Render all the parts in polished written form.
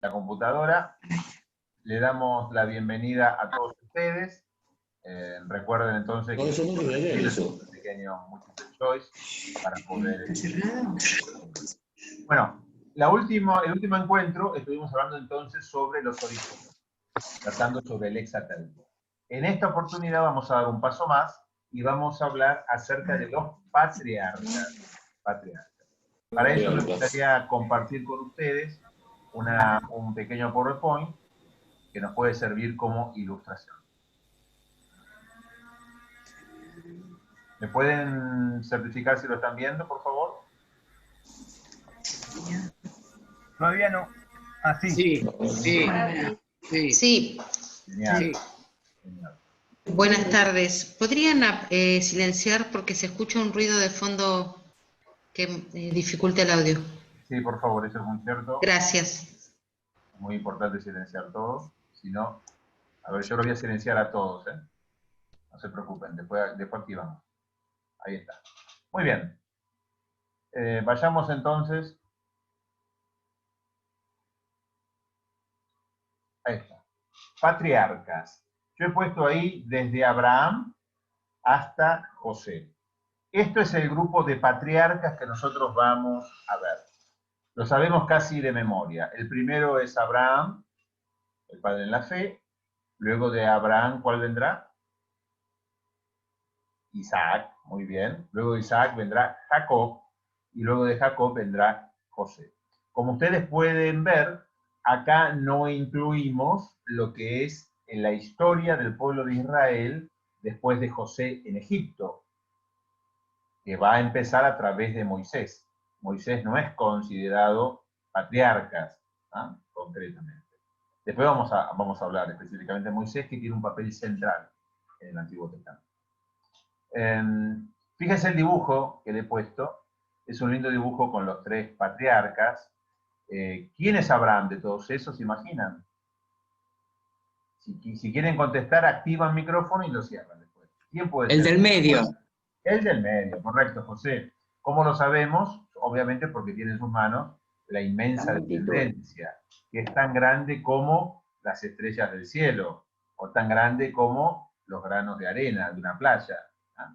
la computadora. Le damos la bienvenida a todos ustedes. Recuerden entonces que es un pequeño multiple choice para poder... Bueno, el último encuentro estuvimos hablando entonces sobre los orígenes, tratando sobre el hexatermo. En esta oportunidad vamos a dar un paso más y vamos a hablar acerca de los patriarcas. Para eso me gustaría compartir con ustedes un pequeño PowerPoint que nos puede servir como ilustración. ¿Me pueden certificar si lo están viendo, por favor? Todavía no. Ah, sí. Sí. Genial. Buenas tardes. ¿Podrían silenciar porque se escucha un ruido de fondo que dificulta el audio? Sí, por favor, eso es muy cierto. Gracias. Muy importante silenciar todo. Si no, a ver, yo lo voy a silenciar a todos, ¿eh? No se preocupen, después activamos. Ahí está. Muy bien. Vayamos entonces. Ahí está. Patriarcas. Yo he puesto ahí desde Abraham hasta José. Esto es el grupo de patriarcas que nosotros vamos a ver. Lo sabemos casi de memoria. El primero es Abraham, el padre en la fe. Luego de Abraham, ¿cuál vendrá? Isaac, muy bien. Luego de Isaac vendrá Jacob. Y luego de Jacob vendrá José. Como ustedes pueden ver, acá no incluimos lo que es en la historia del pueblo de Israel después de José en Egipto, que va a empezar a través de Moisés. Moisés no es considerado patriarcas, ¿ah? Concretamente. Después vamos a hablar específicamente de Moisés, que tiene un papel central en el Antiguo Testamento. Fíjense el dibujo que le he puesto. Es un lindo dibujo con los tres patriarcas. ¿Quién es Abraham de todos esos? ¿Se imaginan? Si quieren contestar, activan micrófono y lo cierran después. ¿Quién puede ser? El del medio. El del medio, correcto, José. ¿Cómo lo sabemos? Obviamente porque tiene en sus manos la inmensa descendencia, que es tan grande como las estrellas del cielo, o tan grande como los granos de arena de una playa. ¿Ah?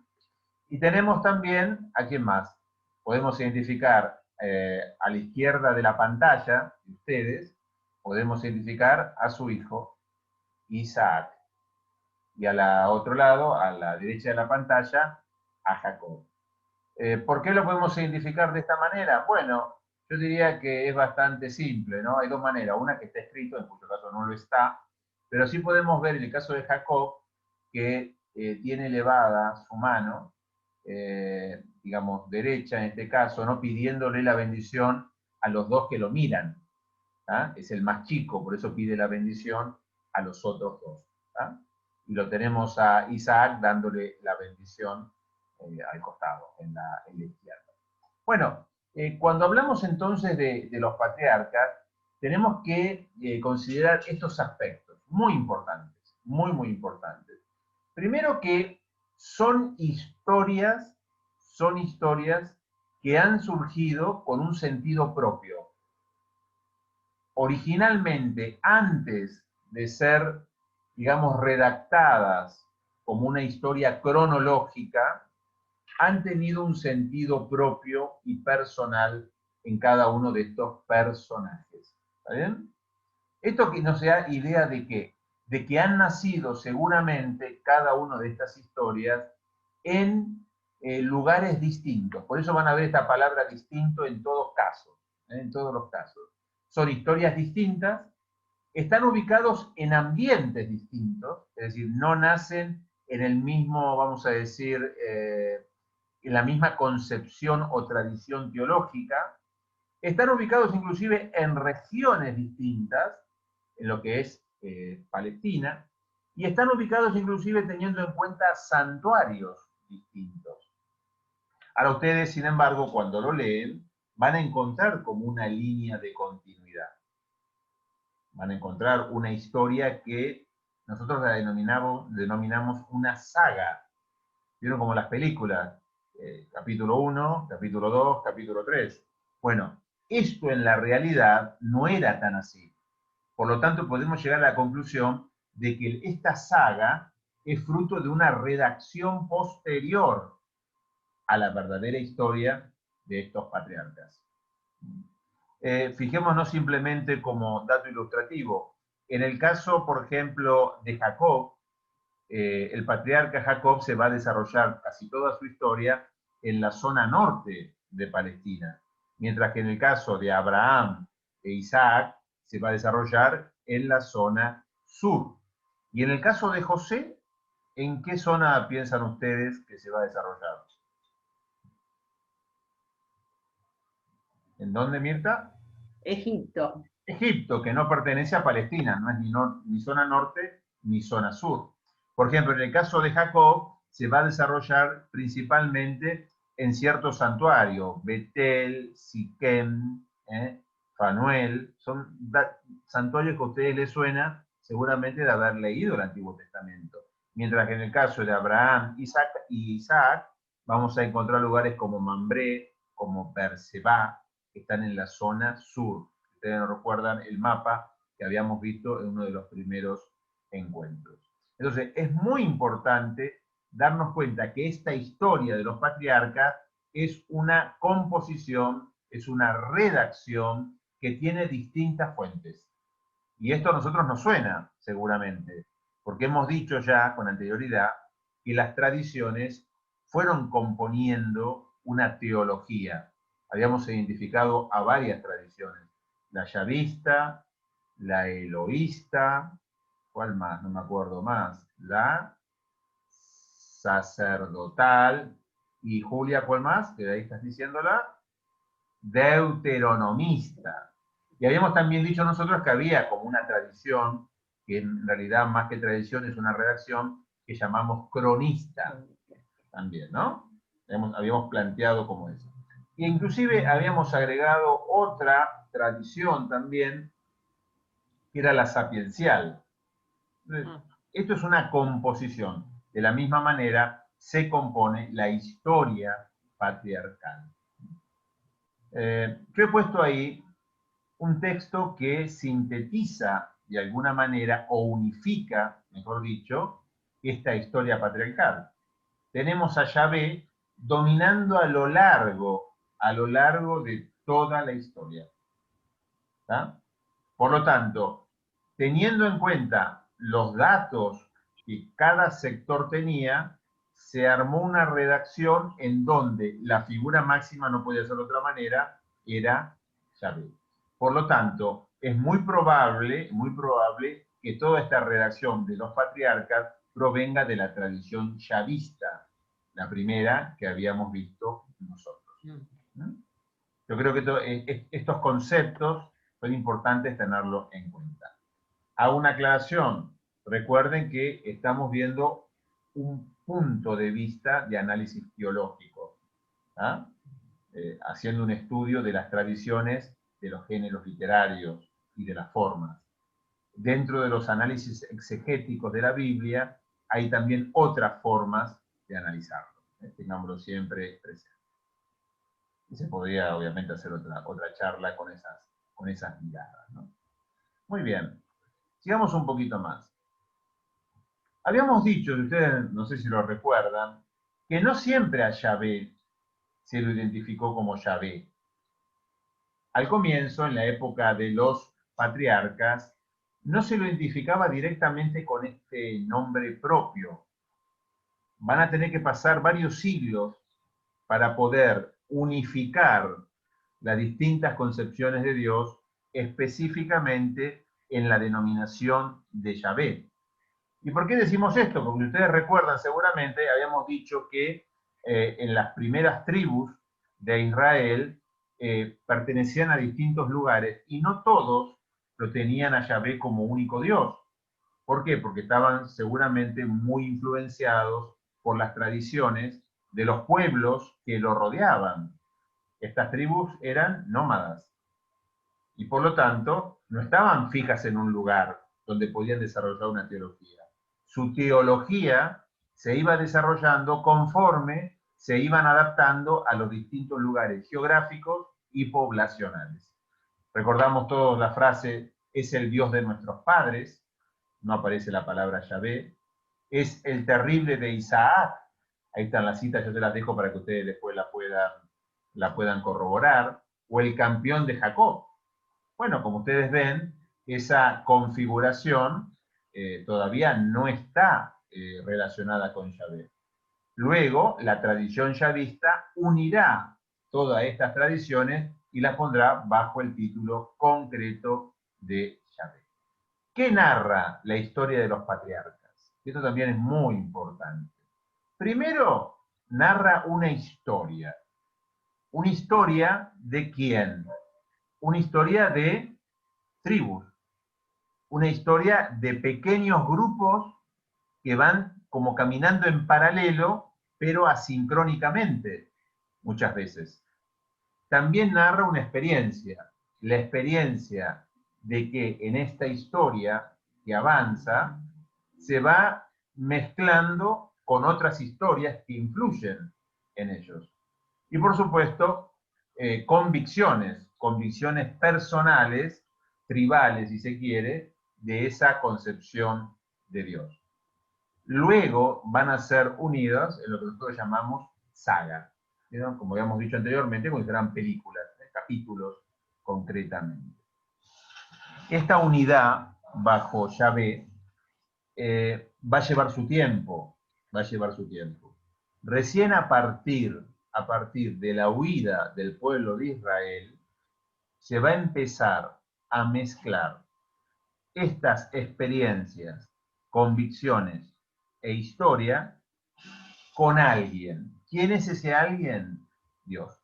Y tenemos también, ¿a quién más? Podemos identificar a la izquierda de la pantalla, de ustedes, podemos identificar a su hijo, Isaac. Y al otro lado, a la derecha de la pantalla, a Jacob. ¿Por qué lo podemos identificar de esta manera? Bueno, yo diría que es bastante simple, ¿no? Hay dos maneras. Una que está escrito, en cuyo caso no lo está, pero sí podemos ver en el caso de Jacob que tiene elevada su mano, digamos, derecha en este caso, ¿no? Pidiéndole la bendición a los dos que lo miran. ¿Ah? Es el más chico, por eso pide la bendición a los otros dos. ¿Ah? Y lo tenemos a Isaac dándole la bendición al costado, en la izquierda. Bueno, cuando hablamos entonces de los patriarcas, tenemos que considerar estos aspectos muy importantes, muy importantes. Primero que son historias que han surgido con un sentido propio. Originalmente, antes de ser, digamos, redactadas como una historia cronológica, han tenido un sentido propio y personal en cada uno de estos personajes. ¿Está bien? Esto que nos da idea de qué? De que han nacido seguramente cada una de estas historias en lugares distintos. Por eso van a ver esta palabra distinto en todos casos, en todos los casos. Son historias distintas, están ubicados en ambientes distintos, es decir, no nacen en el mismo, vamos a decir, en la misma concepción o tradición teológica, están ubicados inclusive en regiones distintas, en lo que es Palestina, y están ubicados inclusive teniendo en cuenta santuarios distintos. Ahora ustedes, sin embargo, cuando lo leen, van a encontrar como una línea de continuidad. Van a encontrar una historia que nosotros la denominamos una saga. ¿Vieron como las películas? Capítulo 1, capítulo 2, capítulo 3. Bueno, esto en la realidad no era tan así. Por lo tanto, podemos llegar a la conclusión de que esta saga es fruto de una redacción posterior a la verdadera historia de estos patriarcas. Fijémonos simplemente como dato ilustrativo. En el caso, por ejemplo, de Jacob, el patriarca Jacob se va a desarrollar casi toda su historia en la zona norte de Palestina, mientras que en el caso de Abraham e Isaac se va a desarrollar en la zona sur. Y en el caso de José, ¿en qué zona piensan ustedes que se va a desarrollar? ¿En dónde, Mirta? Egipto. Egipto, que no pertenece a Palestina, no es ni zona norte ni zona sur. Por ejemplo, en el caso de Jacob, se va a desarrollar principalmente en ciertos santuarios, Betel, Siquem, Fanuel, son santuarios que a ustedes les suena seguramente de haber leído el Antiguo Testamento. Mientras que en el caso de Abraham y Isaac, vamos a encontrar lugares como Mambré, como Berseba, que están en la zona sur. Ustedes no recuerdan el mapa que habíamos visto en uno de los primeros encuentros. Entonces, es muy importante darnos cuenta que esta historia de los patriarcas es una composición, es una redacción que tiene distintas fuentes. Y esto a nosotros nos suena, seguramente, porque hemos dicho ya con anterioridad que las tradiciones fueron componiendo una teología. Habíamos identificado a varias tradiciones. La yavista, la eloísta, ¿cuál más? No me acuerdo más. La sacerdotal. Y Julia, ¿cuál más? Que de ahí estás diciéndola. Deuteronomista. Y habíamos también dicho nosotros que había como una tradición, que en realidad más que tradición es una redacción, que llamamos cronista. También, ¿no? Habíamos planteado como eso. E inclusive habíamos agregado otra tradición también, que era la sapiencial. Esto es una composición. De la misma manera se compone la historia patriarcal. Yo he puesto ahí un texto que sintetiza de alguna manera o unifica, mejor dicho, esta historia patriarcal. Tenemos a Yahvé dominando a lo largo de toda la historia. ¿Tá? Por lo tanto, teniendo en cuenta los datos que cada sector tenía, se armó una redacción en donde la figura máxima, no podía ser de otra manera, era Yahvé. Por lo tanto, es muy probable que toda esta redacción de los patriarcas provenga de la tradición yavista, la primera que habíamos visto nosotros. Yo creo que estos conceptos son importantes tenerlo en cuenta. Hago una aclaración. Recuerden que estamos viendo un punto de vista de análisis teológico, haciendo un estudio de las tradiciones, de los géneros literarios y de las formas. Dentro de los análisis exegéticos de la Biblia, hay también otras formas de analizarlo. Tengámoslo siempre presente. Y se podría, obviamente, hacer otra charla con esas miradas, ¿no? Muy bien. Sigamos un poquito más. Habíamos dicho, y ustedes no sé si lo recuerdan, que no siempre a Yahvé se lo identificó como Yahvé. Al comienzo, en la época de los patriarcas, no se lo identificaba directamente con este nombre propio. Van a tener que pasar varios siglos para poder unificar las distintas concepciones de Dios, específicamente en la denominación de Yahvé. ¿Y por qué decimos esto? Porque ustedes recuerdan seguramente, habíamos dicho que en las primeras tribus de Israel pertenecían a distintos lugares y no todos lo tenían a Yahvé como único Dios. ¿Por qué? Porque estaban seguramente muy influenciados por las tradiciones de los pueblos que lo rodeaban. Estas tribus eran nómadas y por lo tanto no estaban fijas en un lugar donde podían desarrollar una teología. Su teología se iba desarrollando conforme se iban adaptando a los distintos lugares geográficos y poblacionales. Recordamos todos la frase es el Dios de nuestros padres, no aparece la palabra Yahvé, es el terrible de Isaac, ahí están las citas, yo te las dejo para que ustedes después la puedan corroborar, o el campeón de Jacob. Bueno, como ustedes ven, esa configuración todavía no está relacionada con Yahvé. Luego, la tradición yavista unirá todas estas tradiciones y las pondrá bajo el título concreto de Yahvé. ¿Qué narra la historia de los patriarcas? Esto también es muy importante. Primero, narra una historia. ¿Una historia de quién? Una historia de tribus. Una historia de pequeños grupos que van como caminando en paralelo, pero asincrónicamente, muchas veces. También narra una experiencia, la experiencia de que en esta historia que avanza, se va mezclando con otras historias que influyen en ellos. Y por supuesto, convicciones personales, tribales, si se quiere, de esa concepción de Dios. Luego van a ser unidas en lo que nosotros llamamos saga, ¿no? Como habíamos dicho anteriormente, como si fueran películas, capítulos concretamente. Esta unidad bajo Yahvé va a llevar su tiempo, Recién a partir de la huida del pueblo de Israel, se va a empezar a mezclar estas experiencias, convicciones e historia con alguien. ¿Quién es ese alguien? Dios.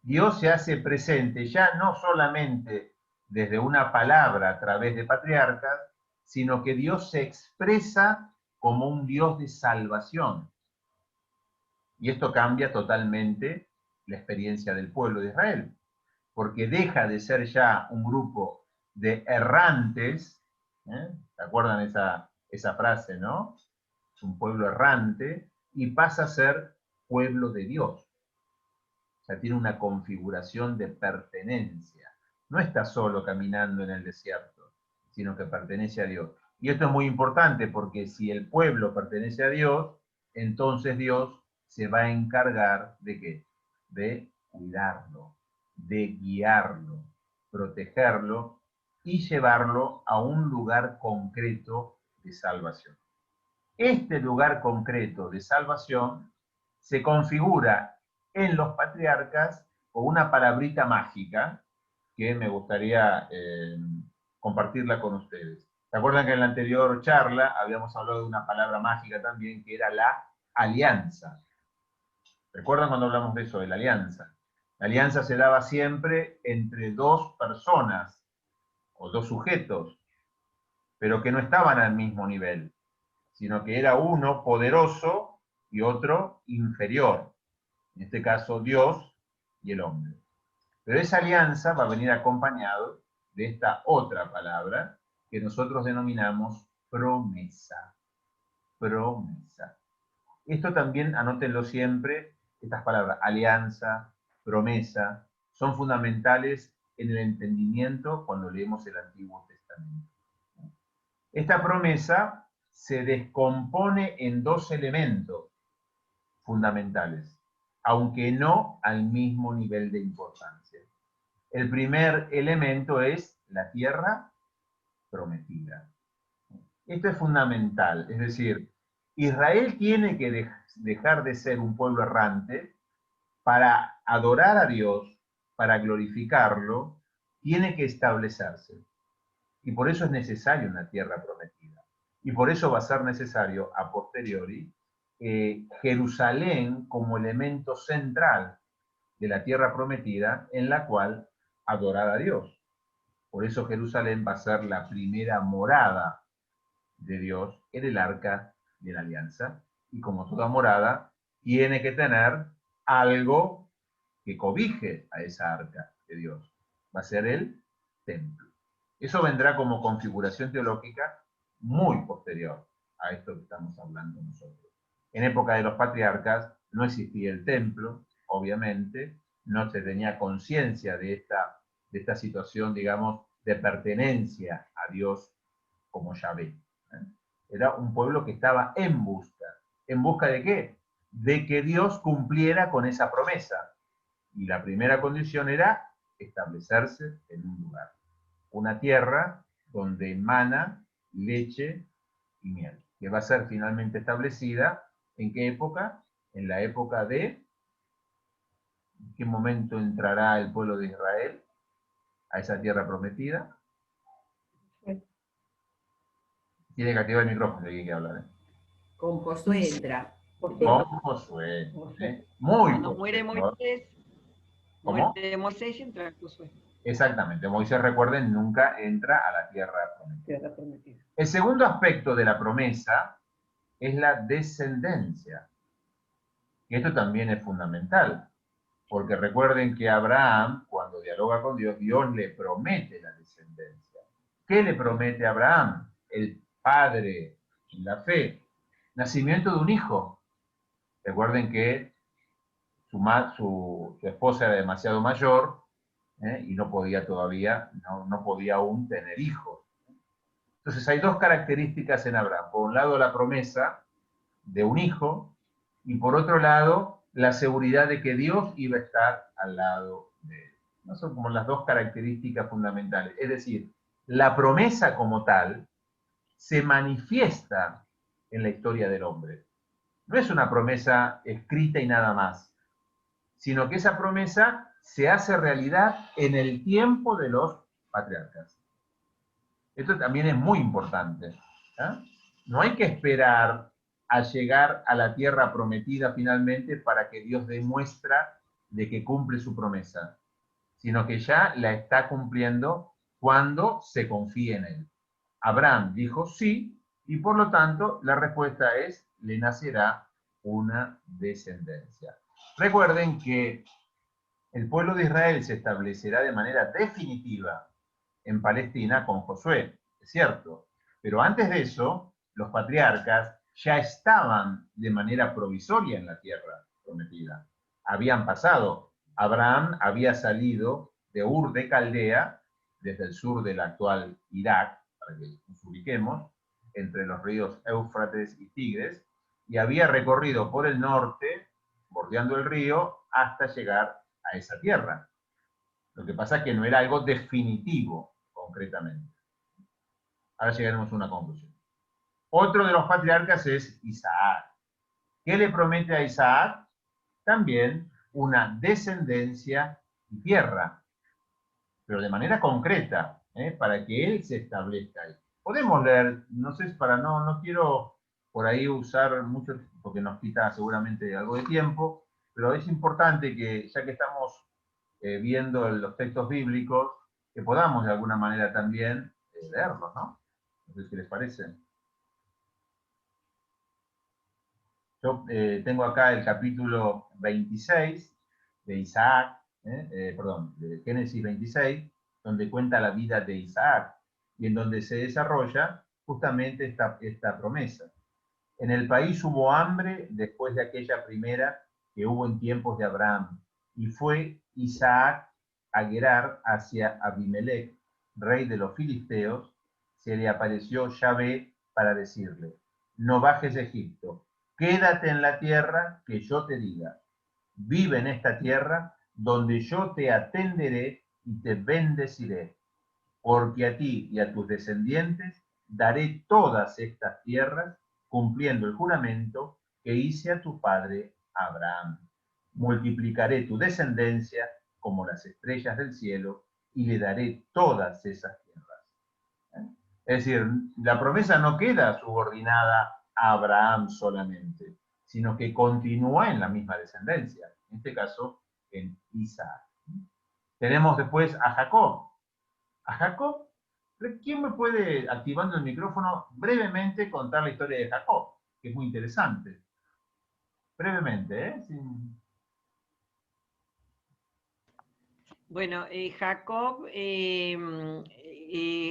Dios se hace presente ya no solamente desde una palabra a través de patriarcas, sino que Dios se expresa como un Dios de salvación. Y esto cambia totalmente la experiencia del pueblo de Israel, porque deja de ser ya un grupo de errantes, ¿se acuerdan esa frase, no? Es un pueblo errante, y pasa a ser pueblo de Dios. O sea, tiene una configuración de pertenencia. No está solo caminando en el desierto, sino que pertenece a Dios. Y esto es muy importante porque si el pueblo pertenece a Dios, entonces Dios se va a encargar de ¿qué? De cuidarlo, de guiarlo, protegerlo y llevarlo a un lugar concreto de salvación. Este lugar concreto de salvación se configura en los patriarcas con una palabrita mágica que me gustaría compartirla con ustedes. ¿Se acuerdan que en la anterior charla habíamos hablado de una palabra mágica también que era la alianza? ¿Recuerdan cuando hablamos de eso, de la alianza? La alianza se daba siempre entre dos personas o dos sujetos, pero que no estaban al mismo nivel, sino que era uno poderoso y otro inferior. En este caso, Dios y el hombre. Pero esa alianza va a venir acompañado de esta otra palabra que nosotros denominamos promesa. Promesa. Esto también, anótenlo siempre, estas palabras, alianza, promesa, son fundamentales en el entendimiento cuando leemos el Antiguo Testamento. Esta promesa se descompone en dos elementos fundamentales, aunque no al mismo nivel de importancia. El primer elemento es la tierra prometida. Esto es fundamental, es decir, Israel tiene que dejar de ser un pueblo errante para adorar a Dios, para glorificarlo, tiene que establecerse. Y por eso es necesaria una tierra prometida. Y por eso va a ser necesario, a posteriori, Jerusalén como elemento central de la tierra prometida en la cual adorar a Dios. Por eso Jerusalén va a ser la primera morada de Dios en el arca de la alianza. Y como toda morada, tiene que tener algo que cobije a esa arca de Dios. Va a ser el templo. Eso vendrá como configuración teológica muy posterior a esto que estamos hablando nosotros. En época de los patriarcas no existía el templo, obviamente, no se tenía conciencia de esta situación, digamos, de pertenencia a Dios como Yahvé. Era un pueblo que estaba en busca. ¿En busca de qué? De que Dios cumpliera con esa promesa. Y la primera condición era establecerse en un lugar. Una tierra donde emana leche y miel, que va a ser finalmente establecida, ¿en qué época? En la época de... ¿En qué momento entrará el pueblo de Israel a esa tierra prometida? Tiene que activar el micrófono si alguien quiere hablar. Con Josué entra. Con Josué. Muy Cuando muere Moisés, ¿cómo? muere Moisés y entra Josué. Exactamente. Moisés, recuerden, nunca entra a la tierra prometida. El segundo aspecto de la promesa es la descendencia. Y esto también es fundamental, porque recuerden que Abraham, cuando dialoga con Dios, Dios le promete la descendencia. ¿Qué le promete a Abraham? El padre en la fe. Nacimiento de un hijo. Recuerden que su esposa era demasiado mayor y no podía todavía, no podía aún tener hijos. Entonces hay dos características en Abraham. Por un lado, la promesa de un hijo, y por otro lado, la seguridad de que Dios iba a estar al lado de él. ¿No? Son como las dos características fundamentales. Es decir, la promesa como tal se manifiesta en la historia del hombre. No es una promesa escrita y nada más, sino que esa promesa se hace realidad en el tiempo de los patriarcas. Esto también es muy importante. No hay que esperar a llegar a la tierra prometida finalmente para que Dios demuestra de que cumple su promesa, sino que ya la está cumpliendo cuando se confía en él. Abraham dijo sí, y por lo tanto la respuesta es, le nacerá una descendencia. Recuerden que el pueblo de Israel se establecerá de manera definitiva en Palestina con Josué, es cierto, pero antes de eso, los patriarcas ya estaban de manera provisoria en la tierra prometida. Habían pasado. Abraham había salido de Ur de Caldea, desde el sur del actual Irak, para que nos ubiquemos, entre los ríos Éufrates y Tigres, y había recorrido por el norte, bordeando el río, hasta llegar a esa tierra. Lo que pasa es que no era algo definitivo, concretamente. Ahora llegaremos a una conclusión. Otro de los patriarcas es Isaac. ¿Qué le promete a Isaac? También una descendencia y tierra, pero de manera concreta, para que él se establezca ahí. Podemos leer, no sé, no quiero por ahí usar mucho, porque nos quita seguramente algo de tiempo, pero es importante que, ya que estamos viendo los textos bíblicos, que podamos de alguna manera también leerlos, ¿no? No sé si les parece. Yo tengo acá el capítulo 26 de Isaac, de Génesis 26, donde cuenta la vida de Isaac y en donde se desarrolla justamente esta promesa. En el país hubo hambre después de aquella primera que hubo en tiempos de Abraham, y fue Isaac a Gerar hacia Abimelech, rey de los filisteos. Se le apareció Yahvé para decirle: no bajes de Egipto, quédate en la tierra que yo te diga. Vive en esta tierra donde yo te atenderé y te bendeciré, porque a ti y a tus descendientes daré todas estas tierras, cumpliendo el juramento que hice a tu padre Abraham. Multiplicaré tu descendencia como las estrellas del cielo y le daré todas esas tierras. Es decir, la promesa no queda subordinada a Abraham solamente, sino que continúa en la misma descendencia, en este caso en Isaac. Tenemos después a Jacob. A Jacob, ¿quién me puede, activando el micrófono, brevemente contar la historia de Jacob? Que es muy interesante. Brevemente, ¿eh? Sin... Bueno, Jacob,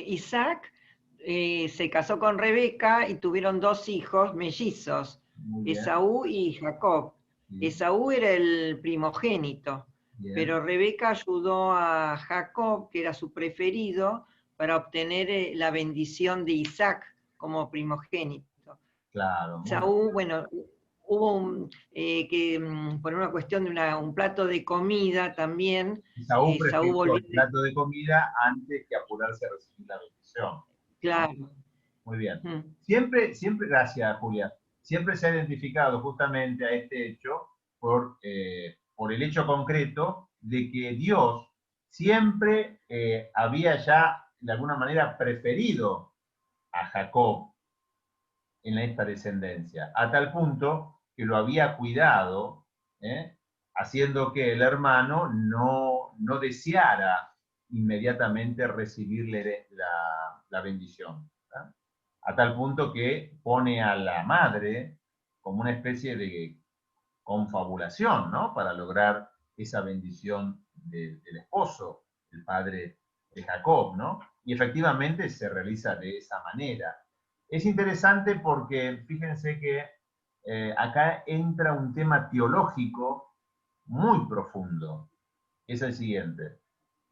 Isaac se casó con Rebeca y tuvieron dos hijos mellizos, Esaú y Jacob. Sí. Esaú era el primogénito, bien, pero Rebeca ayudó a Jacob, que era su preferido, para obtener la bendición de Isaac como primogénito. Claro. Esaú, bueno, hubo por una cuestión de un plato de comida también, Esaú prefirió el volvió... plato de comida antes que apurarse a recibir la bendición. Claro. Muy bien. Siempre, gracias Julia, siempre se ha identificado justamente a este hecho por el hecho concreto de que Dios siempre había ya de alguna manera preferido a Jacob en esta descendencia, a tal punto que lo había cuidado, haciendo que el hermano no deseara inmediatamente recibirle la bendición. ¿Verdad? A tal punto que pone a la madre como una especie de confabulación, ¿no? Para lograr esa bendición del esposo, el padre de Jacob, ¿no? Y efectivamente se realiza de esa manera. Es interesante porque fíjense que acá entra un tema teológico muy profundo. Es el siguiente.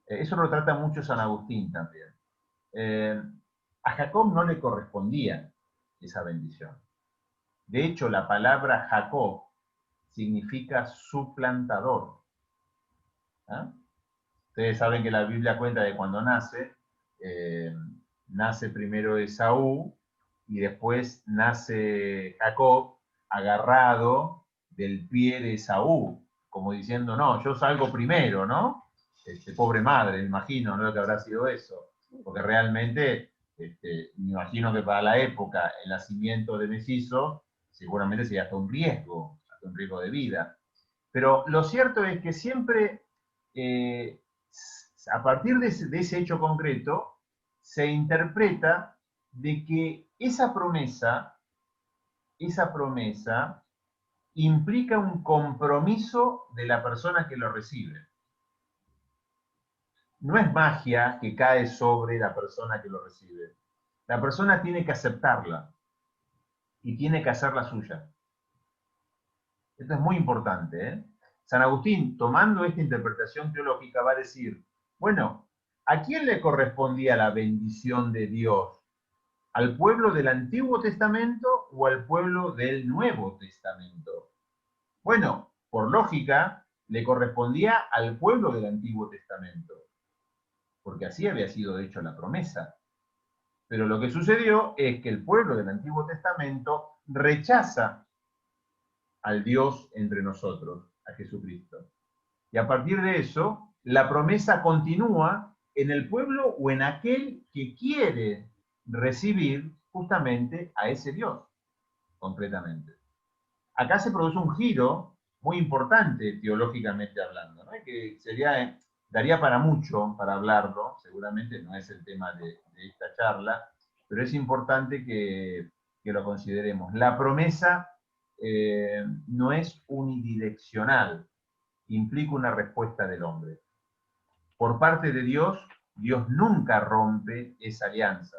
Eso lo trata mucho San Agustín también. A Jacob no le correspondía esa bendición. De hecho, la palabra Jacob significa suplantador. ¿Ah? Ustedes saben que la Biblia cuenta de cuando nace primero Esaú y después nace Jacob agarrado del pie de Esaú, como diciendo, no, yo salgo primero, ¿no? Pobre madre, me imagino, ¿no? Lo que habrá sido eso, porque realmente, me imagino que para la época el nacimiento de mellizos seguramente sería hasta un riesgo de vida. Pero lo cierto es que siempre, a partir de ese hecho concreto, se interpreta de que esa promesa implica un compromiso de la persona que lo recibe. No es magia que cae sobre la persona que lo recibe. La persona tiene que aceptarla y tiene que hacerla suya. Esto es muy importante, ¿eh? San Agustín, tomando esta interpretación teológica, va a decir, bueno, ¿a quién le correspondía la bendición de Dios? ¿Al pueblo del Antiguo Testamento o al pueblo del Nuevo Testamento? Bueno, por lógica, le correspondía al pueblo del Antiguo Testamento, porque así había sido hecho la promesa. Pero lo que sucedió es que el pueblo del Antiguo Testamento rechaza al Dios entre nosotros, a Jesucristo. Y a partir de eso, la promesa continúa en el pueblo o en aquel que quiere recibir justamente a ese Dios, concretamente. Acá se produce un giro muy importante teológicamente hablando, ¿no? Que daría para mucho para hablarlo, seguramente no es el tema de esta charla, pero es importante que lo consideremos. La promesa no es unidireccional, implica una respuesta del hombre. Por parte de Dios, Dios nunca rompe esa alianza.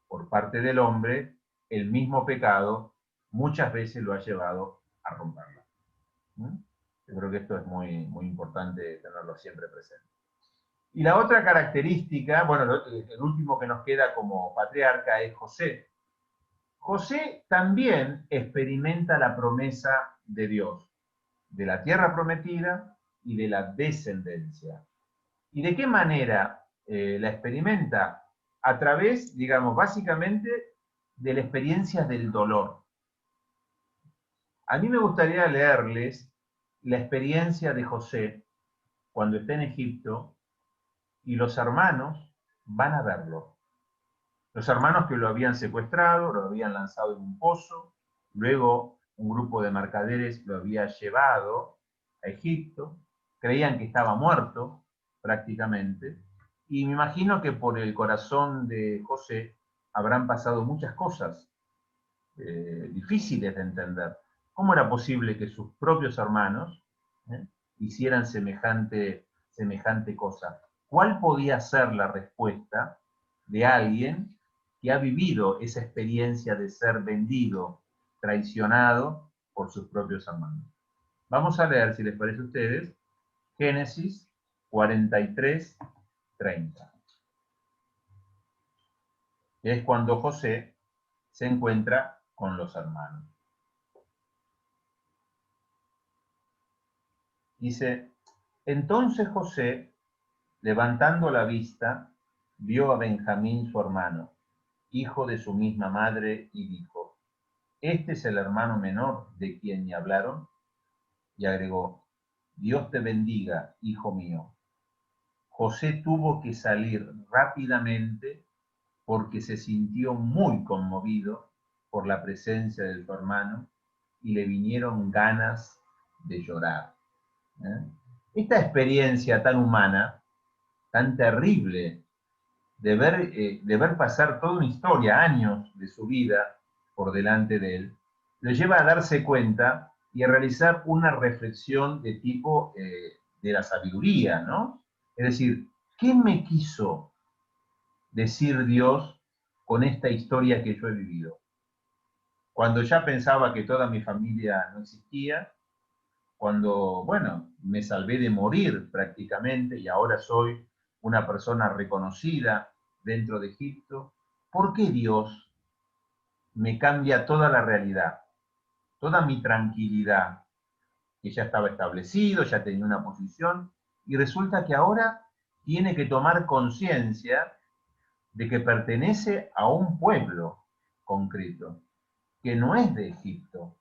Por parte del hombre, el mismo pecado muchas veces lo ha llevado a romperla. Yo creo que esto es muy, muy importante tenerlo siempre presente. Y la otra característica, bueno, el último que nos queda como patriarca es José. José también experimenta la promesa de Dios, de la tierra prometida y de la descendencia. ¿Y de qué manera la experimenta? A través, digamos, básicamente de la experiencia del dolor. A mí me gustaría leerles la experiencia de José cuando está en Egipto y los hermanos van a verlo. Los hermanos que lo habían secuestrado, lo habían lanzado en un pozo, luego un grupo de mercaderes lo había llevado a Egipto, creían que estaba muerto prácticamente, y me imagino que por el corazón de José habrán pasado muchas cosas difíciles de entender. ¿Cómo era posible que sus propios hermanos hicieran semejante cosa? ¿Cuál podía ser la respuesta de alguien que ha vivido esa experiencia de ser vendido, traicionado por sus propios hermanos? Vamos a leer, si les parece a ustedes, Génesis 43, 30. que es cuando José se encuentra con los hermanos. Dice, entonces José, levantando la vista, vio a Benjamín su hermano, hijo de su misma madre, y dijo, ¿este es el hermano menor de quien me hablaron? Y agregó, Dios te bendiga, hijo mío. José tuvo que salir rápidamente porque se sintió muy conmovido por la presencia de su hermano y le vinieron ganas de llorar. Esta experiencia tan humana, tan terrible, de ver pasar toda una historia, años de su vida por delante de él, lo lleva a darse cuenta y a realizar una reflexión de tipo de la sabiduría, ¿no? Es decir, ¿qué me quiso decir Dios con esta historia que yo he vivido? Cuando ya pensaba que toda mi familia no existía, cuando, bueno, me salvé de morir prácticamente y ahora soy una persona reconocida dentro de Egipto, ¿por qué Dios me cambia toda la realidad, toda mi tranquilidad, que ya estaba establecido, ya tenía una posición, y resulta que ahora tiene que tomar conciencia de que pertenece a un pueblo concreto, que no es de Egipto?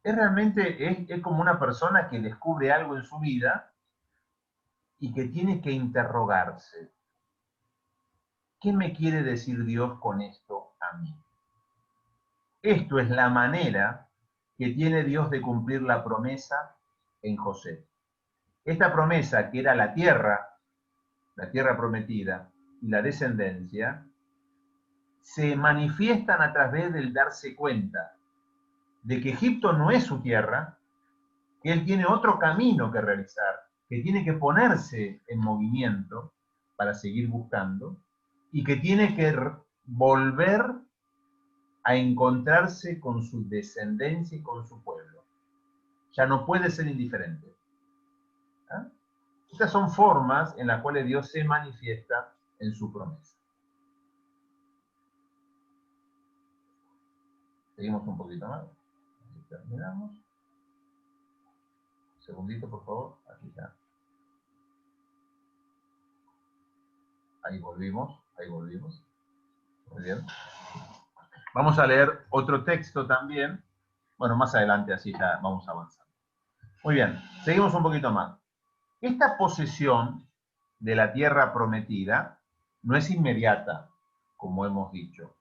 Es realmente, es como una persona que descubre algo en su vida y que tiene que interrogarse. ¿Qué me quiere decir Dios con esto a mí? Esto es la manera que tiene Dios de cumplir la promesa en José. Esta promesa, que era la tierra prometida y la descendencia, se manifiestan a través del darse cuenta de que Egipto no es su tierra, que él tiene otro camino que realizar, que tiene que ponerse en movimiento para seguir buscando y que tiene que volver a encontrarse con su descendencia y con su pueblo. Ya no puede ser indiferente. ¿Ah? Estas son formas en las cuales Dios se manifiesta en su promesa. Seguimos un poquito más. Así terminamos. Un segundito, por favor. Aquí está. Ahí volvimos. Ahí volvimos. Muy bien. Vamos a leer otro texto también. Bueno, más adelante así ya vamos avanzando. Muy bien, seguimos un poquito más. Esta posesión de la tierra prometida no es inmediata, como hemos dicho.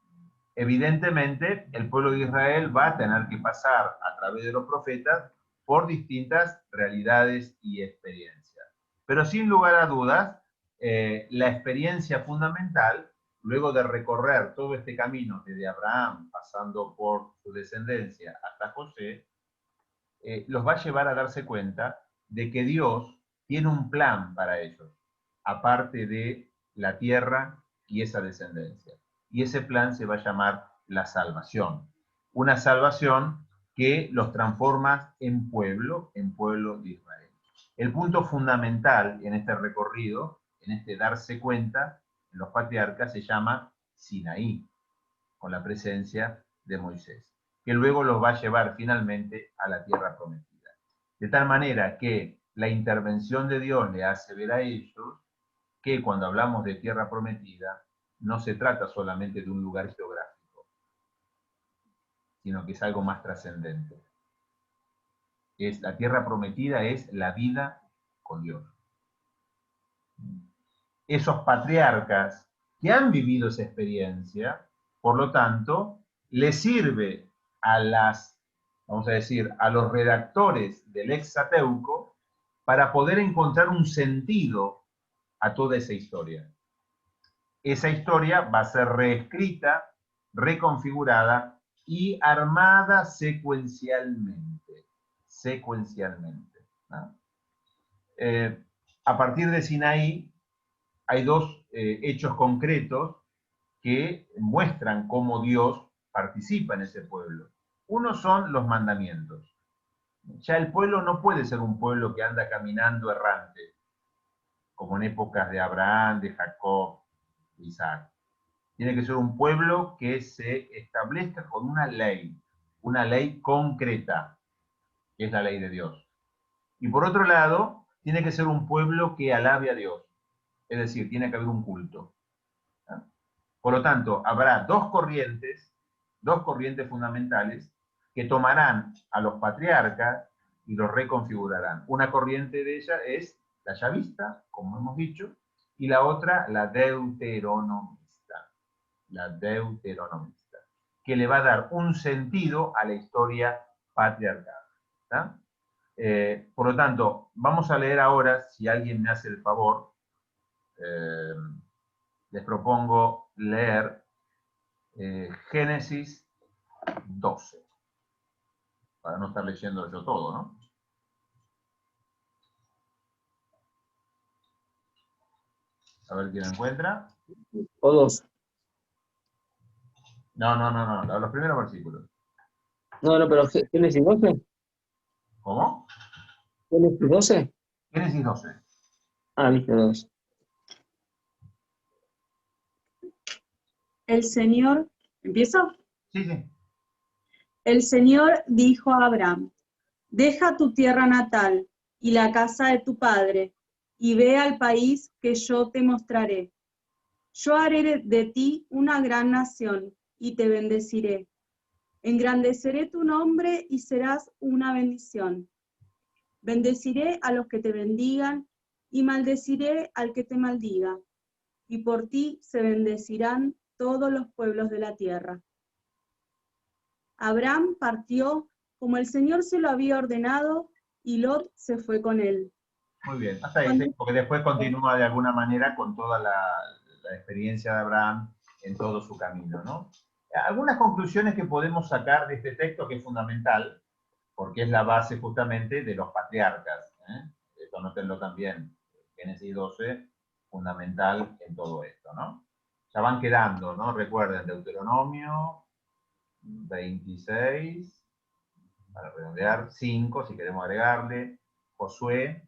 Evidentemente, el pueblo de Israel va a tener que pasar a través de los profetas por distintas realidades y experiencias. Pero sin lugar a dudas, la experiencia fundamental, luego de recorrer todo este camino desde Abraham, pasando por su descendencia hasta José, los va a llevar a darse cuenta de que Dios tiene un plan para ellos, aparte de la tierra y esa descendencia. Y ese plan se va a llamar la salvación. Una salvación que los transforma en pueblo de Israel. El punto fundamental en este recorrido, en este darse cuenta, en los patriarcas, se llama Sinaí, con la presencia de Moisés, que luego los va a llevar finalmente a la tierra prometida. De tal manera que la intervención de Dios le hace ver a ellos que cuando hablamos de tierra prometida, no se trata solamente de un lugar geográfico, sino que es algo más trascendente. La tierra prometida es la vida con Dios. Esos patriarcas que han vivido esa experiencia, por lo tanto, les sirve a vamos a decir, a los redactores del Exateuco para poder encontrar un sentido a toda esa historia. Esa historia va a ser reescrita, reconfigurada y armada secuencialmente. ¿No? A partir de Sinaí hay dos hechos concretos que muestran cómo Dios participa en ese pueblo. Uno son los mandamientos. Ya el pueblo no puede ser un pueblo que anda caminando errante, como en épocas de Abraham, de Jacob, de Isaac. Tiene que ser un pueblo que se establezca con una ley concreta, que es la ley de Dios. Y por otro lado, tiene que ser un pueblo que alabe a Dios, es decir, tiene que haber un culto. ¿Ah? Por lo tanto, habrá dos corrientes fundamentales que tomarán a los patriarcas y los reconfigurarán. Una corriente de ella es la yavista, como hemos dicho, y la otra la deuteronomista, que le va a dar un sentido a la historia patriarcal. ¿Tá? Por lo tanto, vamos a leer ahora, si alguien me hace el favor, les propongo leer Génesis 12, para no estar leyendo yo todo, ¿no? A ver quién encuentra. O dos. No, los primeros versículos. No, pero Génesis 12. ¿Cómo? ¿Génesis 12? Génesis 12. Ah, viste, dos. El Señor, ¿empiezo? Sí, sí. El Señor dijo a Abraham, deja tu tierra natal y la casa de tu padre, y ve al país que yo te mostraré. Yo haré de ti una gran nación, y te bendeciré. Engrandeceré tu nombre y serás una bendición. Bendeciré a los que te bendigan, y maldeciré al que te maldiga. Y por ti se bendecirán todos los pueblos de la tierra. Abraham partió como el Señor se lo había ordenado, y Lot se fue con él. Muy bien, hasta ahí, sí, porque después continúa de alguna manera con toda la experiencia de Abraham en todo su camino, ¿no? Algunas conclusiones que podemos sacar de este texto, que es fundamental, porque es la base justamente de los patriarcas. Esto anótenlo también, Génesis 12, fundamental en todo esto, ¿no? Ya van quedando, ¿no? Recuerden, Deuteronomio 26, para redondear, 5, si queremos agregarle, Josué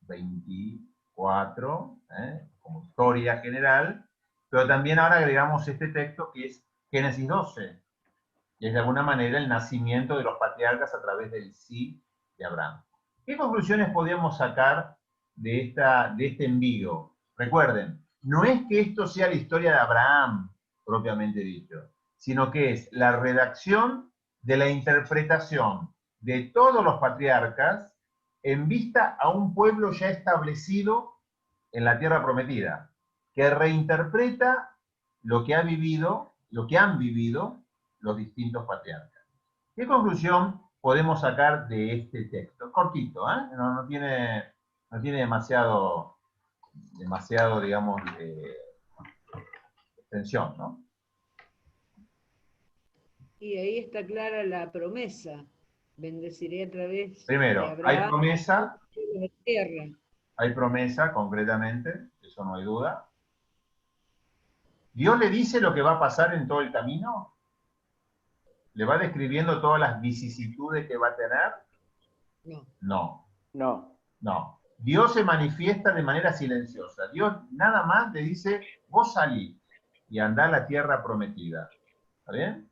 24, como historia general, pero también ahora agregamos este texto que es Génesis 12, que es de alguna manera el nacimiento de los patriarcas a través del sí de Abraham. ¿Qué conclusiones podemos sacar de este envío? Recuerden, no es que esto sea la historia de Abraham, propiamente dicho, sino que es la redacción de la interpretación de todos los patriarcas en vista a un pueblo ya establecido en la tierra prometida, que reinterpreta lo que han vivido los distintos patriarcas. ¿Qué conclusión podemos sacar de este texto? Cortito, ¿eh? No tiene demasiado, digamos, extensión, ¿no? Y ahí está clara la promesa. Bendeciré a través Primero, de Abraham, hay tierra. Hay promesa, concretamente, eso no hay duda. ¿Dios le dice lo que va a pasar en todo el camino? ¿Le va describiendo todas las vicisitudes que va a tener? No. Dios se manifiesta de manera silenciosa. Dios nada más le dice, vos salí y andá a la tierra prometida. ¿Está bien?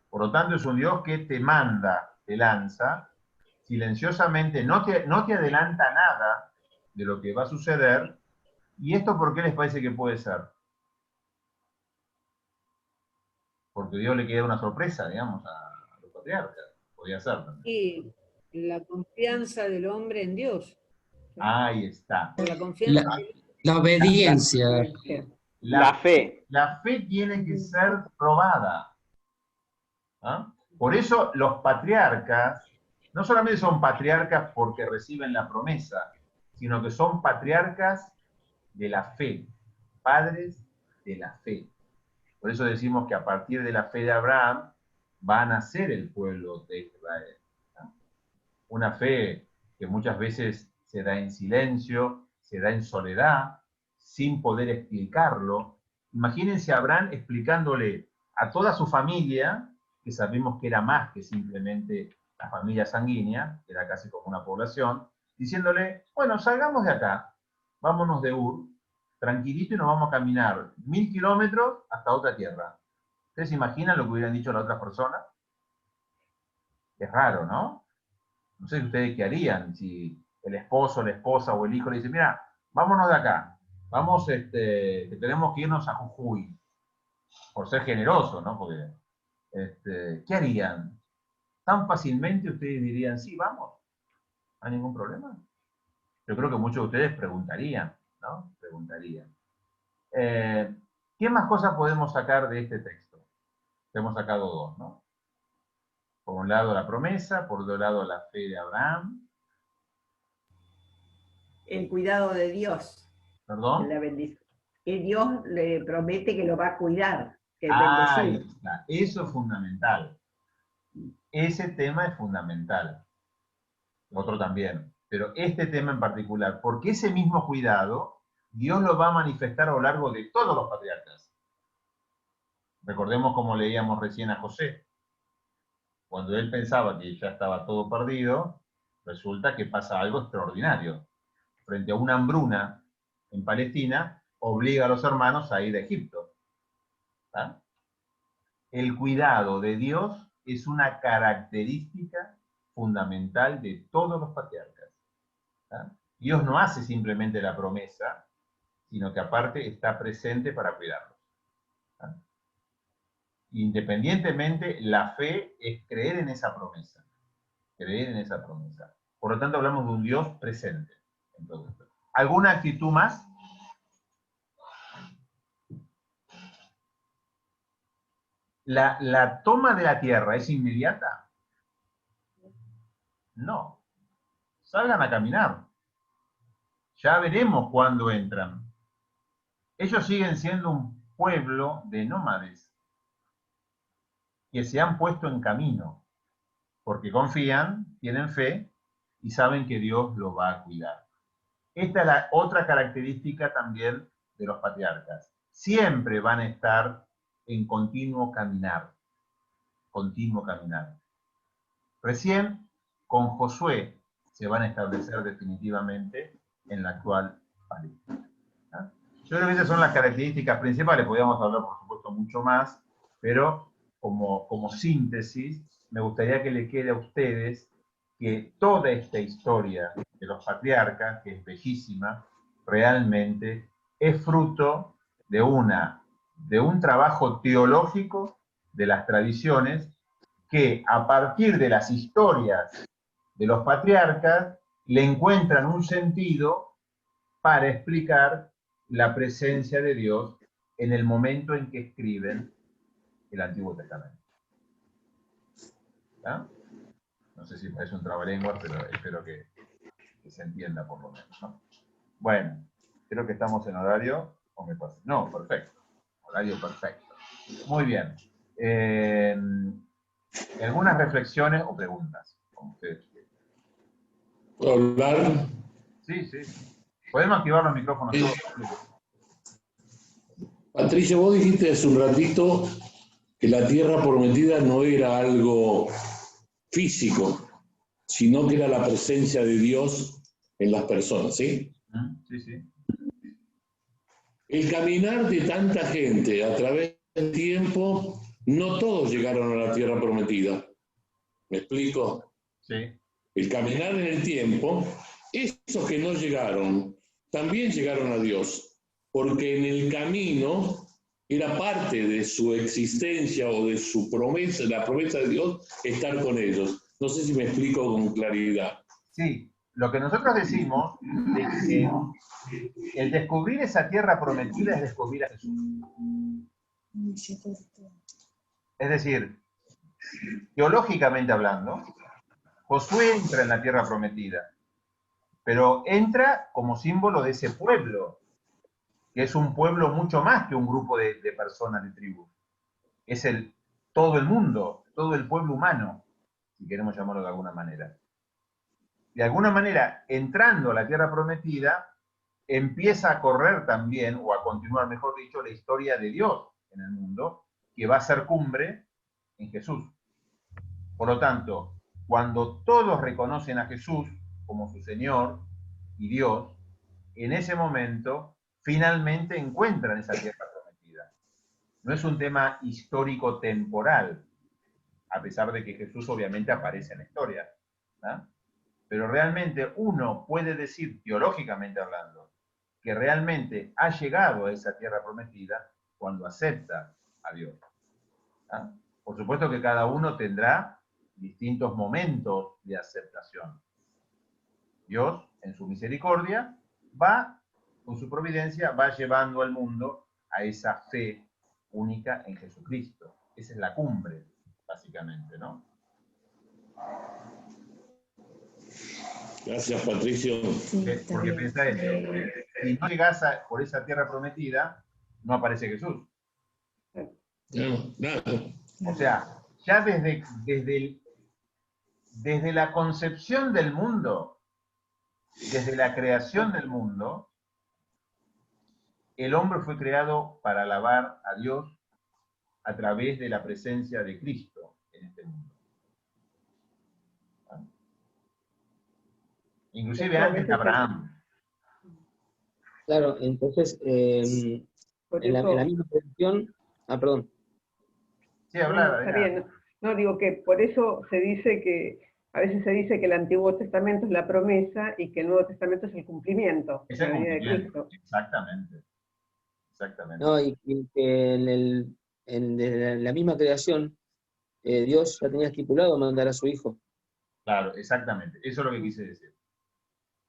Por lo tanto, es un Dios que te manda, te lanza, silenciosamente, no te adelanta nada de lo que va a suceder. ¿Y esto por qué les parece que puede ser? Porque Dios le queda una sorpresa, digamos, a los patriarcas. Podría ser también. Y la confianza del hombre en Dios. Ahí está. La confianza La obediencia. La fe. La fe tiene que ser probada. ¿Ah? Por eso los patriarcas no solamente son patriarcas porque reciben la promesa, sino que son patriarcas de la fe, padres de la fe. Por eso decimos que a partir de la fe de Abraham va a nacer el pueblo de Israel. ¿No? Una fe que muchas veces se da en silencio, se da en soledad, sin poder explicarlo. Imagínense a Abraham explicándole a toda su familia, que sabemos que era más que simplemente la familia sanguínea, era casi como una población, diciéndole, bueno, salgamos de acá, vámonos de Ur, tranquilito y nos vamos a caminar 1000 kilómetros hasta otra tierra. ¿Ustedes se imaginan lo que hubieran dicho las otras personas? Es raro, ¿no? No sé ustedes qué harían si el esposo, la esposa o el hijo le dice, mira, vámonos de acá, vamos, que tenemos que irnos a Jujuy, por ser generoso, ¿no? Porque, ¿qué harían? Tan fácilmente ustedes dirían, sí, vamos, no hay ningún problema. Yo creo que muchos de ustedes preguntarían, ¿no? Preguntarían. ¿Qué más cosas podemos sacar de este texto? Hemos sacado dos, ¿no? Por un lado la promesa, por otro lado la fe de Abraham. El cuidado de Dios. ¿Perdón? La bendición. Que Dios le promete que lo va a cuidar. Que Ahí está. Eso es fundamental. Ese tema es fundamental. Otro también. Pero este tema en particular, porque ese mismo cuidado, Dios lo va a manifestar a lo largo de todos los patriarcas. Recordemos como leíamos recién a José. Cuando él pensaba que ya estaba todo perdido, resulta que pasa algo extraordinario. Frente a una hambruna en Palestina, obliga a los hermanos a ir a Egipto. ¿Ah? El cuidado de Dios es una característica fundamental de todos los patriarcas. ¿Ah? Dios no hace simplemente la promesa, sino que aparte está presente para cuidarlos. ¿Ah? Independientemente, la fe es creer en esa promesa. Creer en esa promesa. Por lo tanto, hablamos de un Dios presente en todo esto. ¿Alguna actitud más? ¿La toma de la tierra es inmediata? No. Salgan a caminar. Ya veremos cuándo entran. Ellos siguen siendo un pueblo de nómades que se han puesto en camino, porque confían, tienen fe y saben que Dios los va a cuidar. Esta es la otra característica también de los patriarcas. Siempre van a estar en continuo caminar. Continuo caminar. Recién con Josué se van a establecer definitivamente en la actual Palestina. ¿Ah? Yo creo que esas son las características principales. Podríamos hablar, por supuesto, mucho más, pero como síntesis, me gustaría que le quede a ustedes que toda esta historia de los patriarcas, que es bellísima, realmente es fruto de un trabajo teológico de las tradiciones que a partir de las historias de los patriarcas le encuentran un sentido para explicar la presencia de Dios en el momento en que escriben el Antiguo Testamento. ¿Ah? No sé si es un trabalenguas, pero espero que se entienda por lo menos, ¿no? Bueno, creo que estamos en horario, o me pasa. No, perfecto. Horario perfecto. Muy bien. ¿Algunas reflexiones o preguntas? Como ustedes quieran. ¿Puedo hablar? Sí, sí. Podemos activar los micrófonos. Sí. Patricia, vos dijiste hace un ratito que la tierra prometida no era algo físico, sino que era la presencia de Dios en las personas, ¿sí? Sí, sí. El caminar de tanta gente a través del tiempo, no todos llegaron a la tierra prometida. ¿Me explico? Sí. El caminar en el tiempo, esos que no llegaron, también llegaron a Dios, porque en el camino era parte de su existencia o de su promesa, la promesa de Dios, estar con ellos. No sé si me explico con claridad. Sí, lo que nosotros decimos es que el descubrir esa tierra prometida es descubrir a Jesús. Es decir, teológicamente hablando, Josué entra en la tierra prometida, pero entra como símbolo de ese pueblo, que es un pueblo mucho más que un grupo de personas, de tribus. Es todo el mundo, todo el pueblo humano, si queremos llamarlo de alguna manera. De alguna manera, entrando a la tierra prometida, empieza a correr también, o a continuar, mejor dicho, la historia de Dios en el mundo, que va a ser cumbre en Jesús. Por lo tanto, cuando todos reconocen a Jesús como su Señor y Dios, en ese momento finalmente encuentran esa tierra prometida. No es un tema histórico-temporal, a pesar de que Jesús obviamente aparece en la historia, ¿no? Pero realmente uno puede decir, teológicamente hablando, que realmente ha llegado a esa tierra prometida cuando acepta a Dios, ¿no? Por supuesto que cada uno tendrá distintos momentos de aceptación. Dios, en su misericordia, va, con su providencia, va llevando al mundo a esa fe única en Jesucristo. Esa es la cumbre, básicamente, ¿no? Gracias, Patricio. Porque pensá esto, si no llegás por esa tierra prometida, no aparece Jesús. No. O sea, ya desde la concepción del mundo, desde la creación del mundo, el hombre fue creado para alabar a Dios a través de la presencia de Cristo en este mundo. ¿Ah? Inclusive antes de Abraham. Claro, entonces, en la misma tradición... Ah, perdón. Sí, hablar. Está bien. No, digo que por eso se dice que, a veces se dice que el Antiguo Testamento es la promesa y que el Nuevo Testamento es el cumplimiento de la vida de Cristo. Exactamente. No, y que en la misma creación, Dios ya tenía estipulado mandar a su Hijo. Claro, exactamente. Eso es lo que quise decir.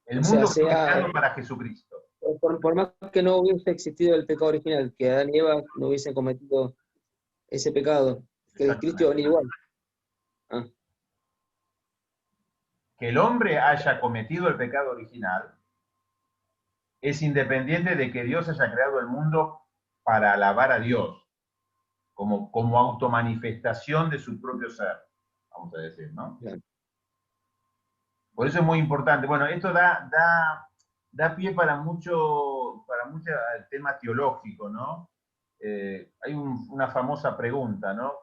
El mundo fue creado para Jesucristo. Por más que no hubiese existido el pecado original, que Adán y Eva no hubiesen cometido ese pecado, que Cristo iba a venir igual. Que el hombre haya cometido el pecado original es independiente de que Dios haya creado el mundo para alabar a Dios, como automanifestación de su propio ser, vamos a decir, ¿no? Claro. Por eso es muy importante. Bueno, esto da pie para mucho tema teológico, ¿no? Hay una famosa pregunta, ¿no?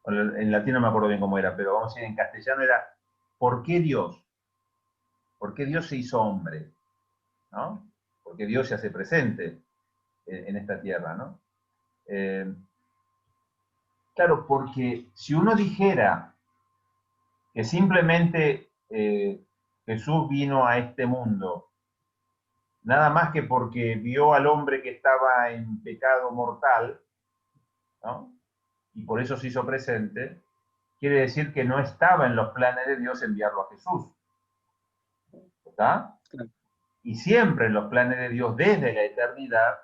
En latín no me acuerdo bien cómo era, pero vamos a decir en castellano era, ¿por qué Dios? ¿Por qué Dios se hizo hombre? ¿No? Porque Dios se hace presente en esta tierra, ¿no? Claro, porque si uno dijera que simplemente Jesús vino a este mundo nada más que porque vio al hombre que estaba en pecado mortal, ¿no? Y por eso se hizo presente, quiere decir que no estaba en los planes de Dios enviarlo a Jesús. ¿Está? Y siempre en los planes de Dios, desde la eternidad,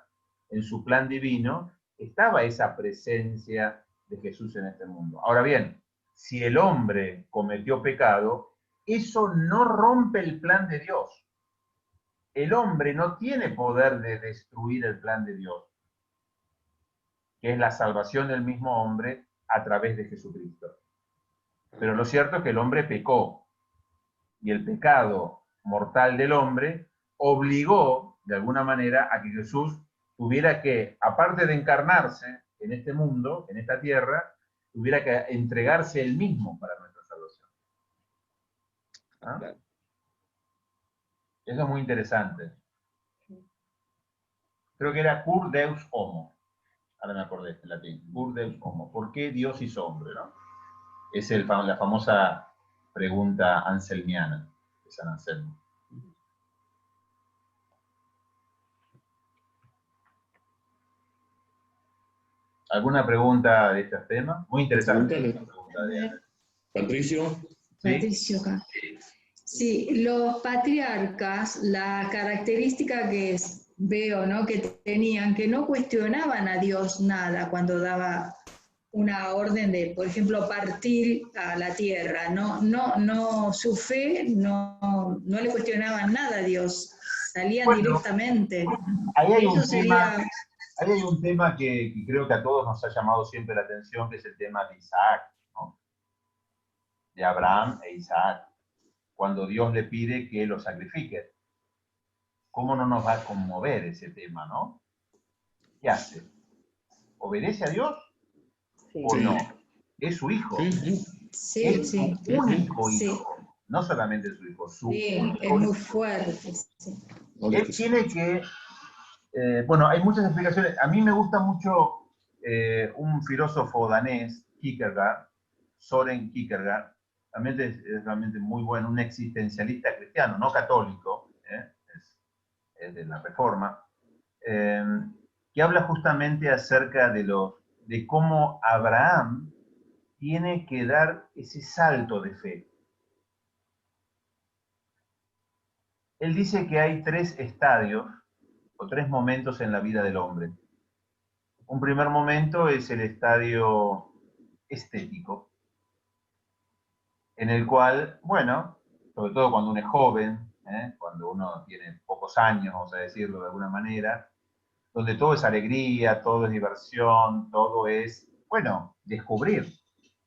en su plan divino, estaba esa presencia de Jesús en este mundo. Ahora bien, si el hombre cometió pecado, eso no rompe el plan de Dios. El hombre no tiene poder de destruir el plan de Dios, que es la salvación del mismo hombre a través de Jesucristo. Pero lo cierto es que el hombre pecó, y el pecado mortal del hombre obligó, de alguna manera, a que Jesús tuviera que, aparte de encarnarse en este mundo, en esta tierra, tuviera que entregarse él mismo para nuestra salvación. ¿Ah? Eso es muy interesante. Creo que era cur deus homo. Ahora me acordé en latín. Cur deus homo. ¿Por qué Dios hizo hombre? ¿No? Es la famosa pregunta anselmiana de San Anselmo. ¿Alguna pregunta de estos temas? Muy interesante. Patricio. Patricio acá. Sí, los patriarcas, la característica que veo, ¿no?, que tenían, que no cuestionaban a Dios nada cuando daba una orden de, por ejemplo, partir a la tierra. No, su fe no le cuestionaban nada a Dios, salían directamente. Ahí hay un tema que creo que a todos nos ha llamado siempre la atención, que es el tema de Isaac, ¿no? De Abraham e Isaac, cuando Dios le pide que lo sacrifique. ¿Cómo no nos va a conmover ese tema, no? ¿Qué hace? ¿Obedece a Dios? Sí. ¿O no? Es su hijo. Sí, es sí. su único Sí. hijo, no solamente su hijo, su Sí, único es muy hijo. fuerte. Sí. Él tiene que, bueno, hay muchas explicaciones. A mí me gusta mucho un filósofo danés, Kierkegaard, Søren Kierkegaard, es realmente muy bueno, un existencialista cristiano, no católico, es de la Reforma, que habla justamente acerca de cómo Abraham tiene que dar ese salto de fe. Él dice que hay 3 estadios o 3 momentos en la vida del hombre. Un primer momento es el estadio estético, en el cual, bueno, sobre todo cuando uno es joven, cuando uno tiene pocos años, vamos a decirlo de alguna manera, donde todo es alegría, todo es diversión, todo es, bueno, descubrir,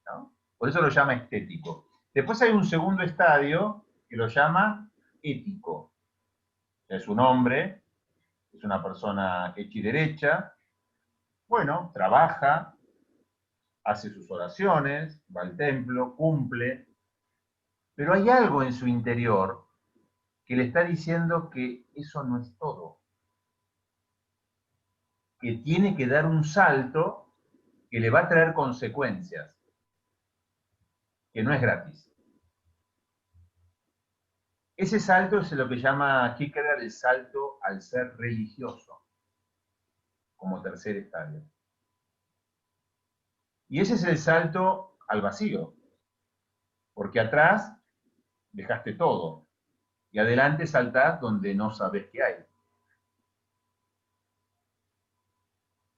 ¿no? Por eso lo llama estético. Después hay un segundo estadio que lo llama ético. Es un hombre, es una persona hecha y derecha, bueno, trabaja, hace sus oraciones, va al templo, cumple, pero hay algo en su interior que le está diciendo que eso no es todo, que tiene que dar un salto que le va a traer consecuencias, que no es gratis. Ese salto es lo que llama Kierkegaard el salto al ser religioso, como tercer estadio. Y ese es el salto al vacío, porque atrás dejaste todo, y adelante saltás donde no sabes qué hay.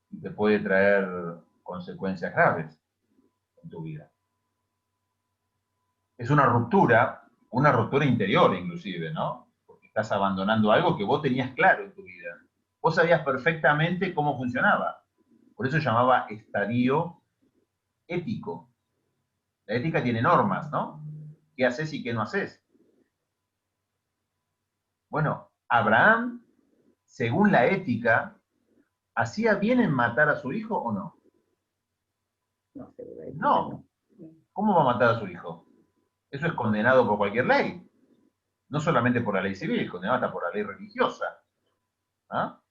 Y te puede traer consecuencias graves en tu vida. Es una ruptura interior inclusive, ¿no? Porque estás abandonando algo que vos tenías claro en tu vida. Vos sabías perfectamente cómo funcionaba. Por eso se llamaba estadio ético. La ética tiene normas, ¿no? ¿Qué haces y qué no haces? Bueno, Abraham, según la ética, ¿hacía bien en matar a su hijo o no? No. ¿Cómo va a matar a su hijo? Eso es condenado por cualquier ley. No solamente por la ley civil, es condenado hasta por la ley religiosa. ¿Ah?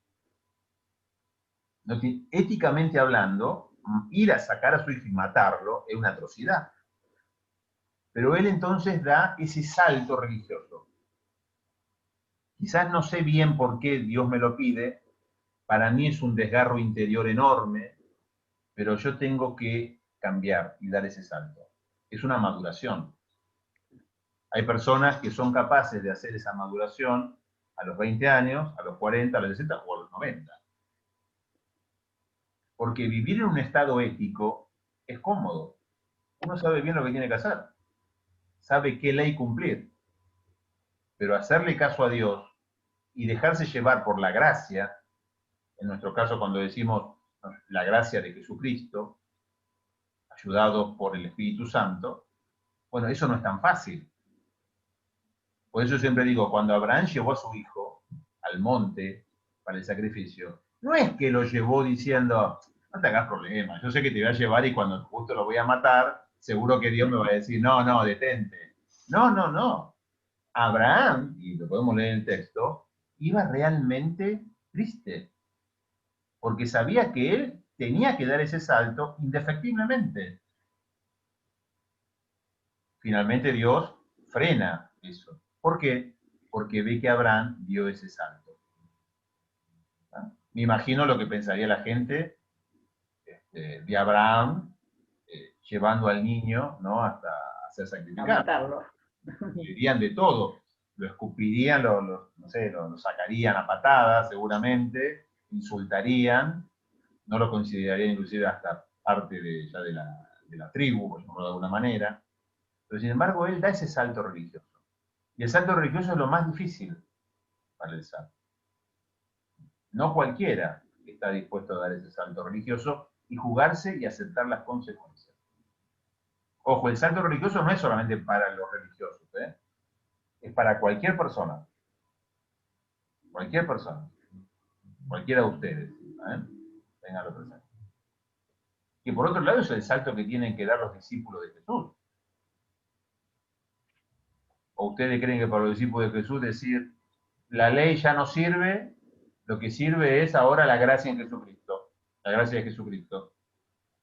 No, éticamente hablando, ir a sacar a su hijo y matarlo es una atrocidad. Pero él entonces da ese salto religioso. Quizás no sé bien por qué Dios me lo pide, para mí es un desgarro interior enorme, pero yo tengo que cambiar y dar ese salto. Es una maduración. Hay personas que son capaces de hacer esa maduración a los 20 años, a los 40, a los 60 o a los 90. Porque vivir en un estado ético es cómodo. Uno sabe bien lo que tiene que hacer. Sabe qué ley cumplir. Pero hacerle caso a Dios y dejarse llevar por la gracia, en nuestro caso cuando decimos la gracia de Jesucristo, ayudados por el Espíritu Santo, bueno, eso no es tan fácil. Por eso siempre digo, cuando Abraham llevó a su hijo al monte para el sacrificio, no es que lo llevó diciendo, no te hagas problemas, yo sé que te voy a llevar y cuando justo lo voy a matar, seguro que Dios me va a decir, no, no, detente. No, no, no. Abraham, y lo podemos leer en el texto, iba realmente triste, porque sabía que él tenía que dar ese salto indefectiblemente. Finalmente Dios frena eso. ¿Por qué? Porque ve que Abraham dio ese salto. ¿Ah? Me imagino lo que pensaría la gente de Abraham llevando al niño, ¿no?, hasta ser sacrificado. A matarlo. Le dirían de todo. Lo escupirían, no sé, lo sacarían a patadas seguramente, insultarían, no lo considerarían inclusive hasta parte de la tribu, por ejemplo, de alguna manera. Pero sin embargo, él da ese salto religioso. Y el salto religioso es lo más difícil para el santo. No cualquiera está dispuesto a dar ese salto religioso y jugarse y aceptar las consecuencias. Ojo, el salto religioso no es solamente para los religiosos, es para cualquier persona. Cualquier persona. Cualquiera de ustedes. Ténganlo presente. Y por otro lado es el salto que tienen que dar los discípulos de Jesús. ¿O ustedes creen que para los discípulos de Jesús decir, la ley ya no sirve, lo que sirve es ahora la gracia en Jesucristo, la gracia de Jesucristo?